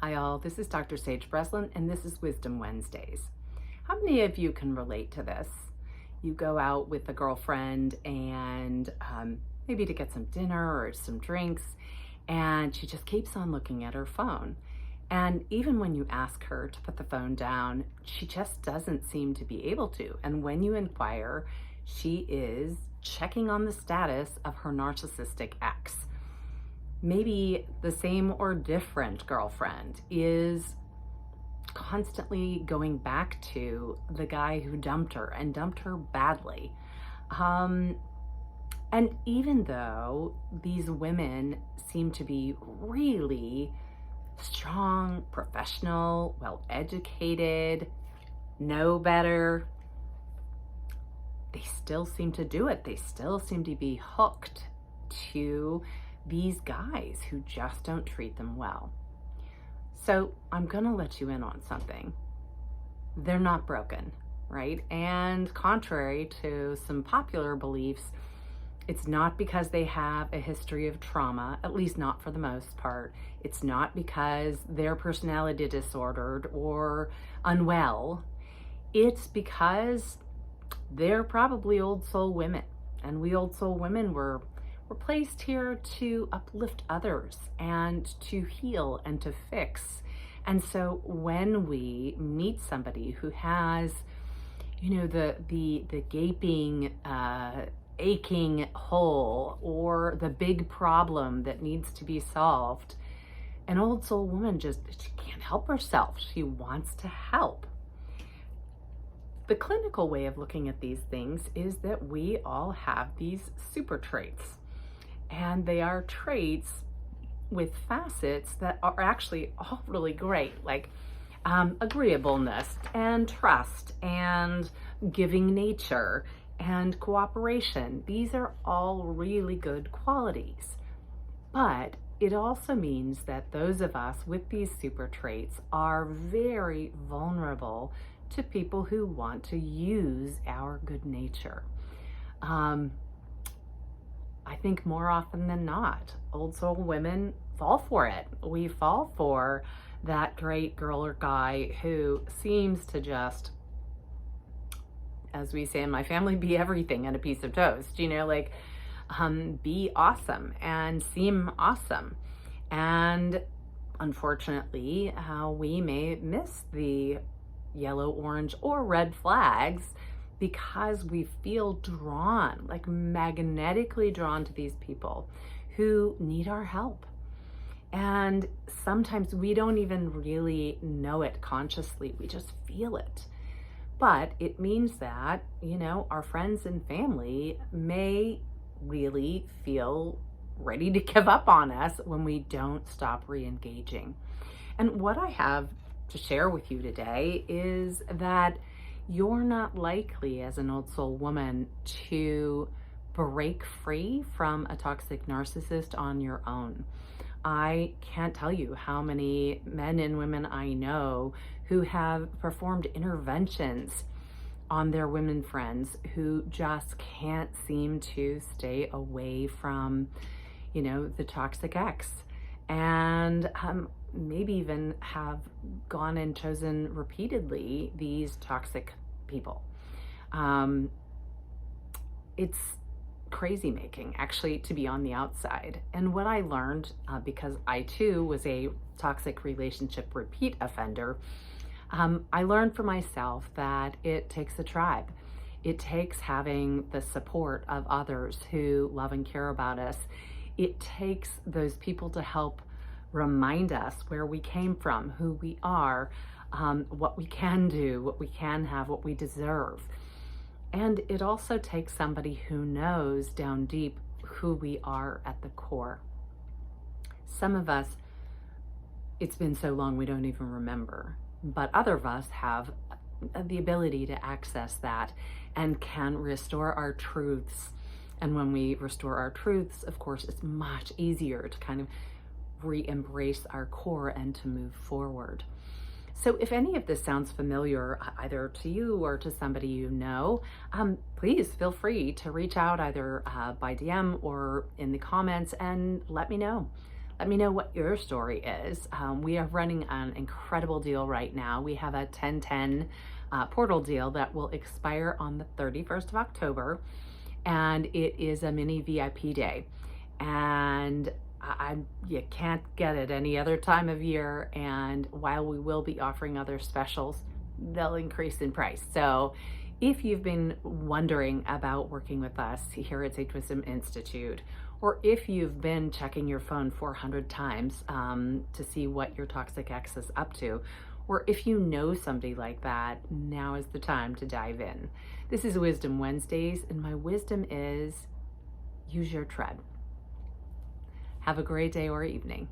Hi all, this is Dr. Sage Breslin and this is Wisdom Wednesdays. How many of you can relate to this? You go out with a girlfriend and maybe to get some dinner or some drinks, and she just keeps on looking at her phone. And even when you ask her to put the phone down, she just doesn't seem to be able to. And when you inquire, she is checking on the status of her narcissistic ex. Maybe the same or different girlfriend is constantly going back to the guy who dumped her and dumped her badly. And even though these women seem to be really strong, professional, well-educated, know better, they still seem to do it. They still seem to be hooked to these guys who just don't treat them well. So I'm gonna let you in on something. They're not broken, right? And contrary to some popular beliefs, it's not because they have a history of trauma, at least not for the most part. It's not because they're personality disordered or unwell. It's because they're probably old soul women. And we old soul women were placed here to uplift others and to heal and to fix. And so when we meet somebody who has, the gaping, aching hole or the big problem that needs to be solved, an old soul woman she can't help herself. She wants to help. The clinical way of looking at these things is that we all have these super traits. And they are traits with facets that are actually all really great, like agreeableness and trust and giving nature and cooperation. These are all really good qualities. But it also means that those of us with these super traits are very vulnerable to people who want to use our good nature. I think more often than not, old soul women fall for it. We fall for that great girl or guy who seems to just, as we say in my family, be everything and a piece of toast, be awesome and seem awesome. And unfortunately, we may miss the yellow, orange, or red flags because we feel drawn, like magnetically drawn to these people who need our help. And sometimes we don't even really know it consciously, we just feel it. But it means that, our friends and family may really feel ready to give up on us when we don't stop re-engaging. And what I have to share with you today is that you're not likely as an old soul woman to break free from a toxic narcissist on your own. I can't tell you how many men and women I know who have performed interventions on their women friends who just can't seem to stay away from, the toxic ex. And maybe even have gone and chosen repeatedly these toxic people. It's crazy making, actually, to be on the outside. And what I learned, because I too was a toxic relationship repeat offender, I learned for myself that it takes a tribe. It takes having the support of others who love and care about us. It takes those people to help remind us where we came from, who we are, what we can do, what we can have, what we deserve. And it also takes somebody who knows down deep who we are at the core. Some of us, it's been so long we don't even remember, but other of us have the ability to access that and can restore our truths. And when we restore our truths, of course, it's much easier to kind of re-embrace our core and to move forward. So if any of this sounds familiar, either to you or to somebody you know, please feel free to reach out either by DM or in the comments and let me know. Let me know what your story is. We are running an incredible deal right now. We have a 10/10 portal deal that will expire on the 31st of October, and it is a mini VIP day. And you can't get it any other time of year, and while we will be offering other specials, they'll increase in price. So if you've been wondering about working with us here at Sage Wisdom Institute, or if you've been checking your phone 400 times to see what your toxic ex is up to, or if you know somebody like that, now is the time to dive in. This is Wisdom Wednesdays, and my wisdom is use your tread. Have a great day or evening.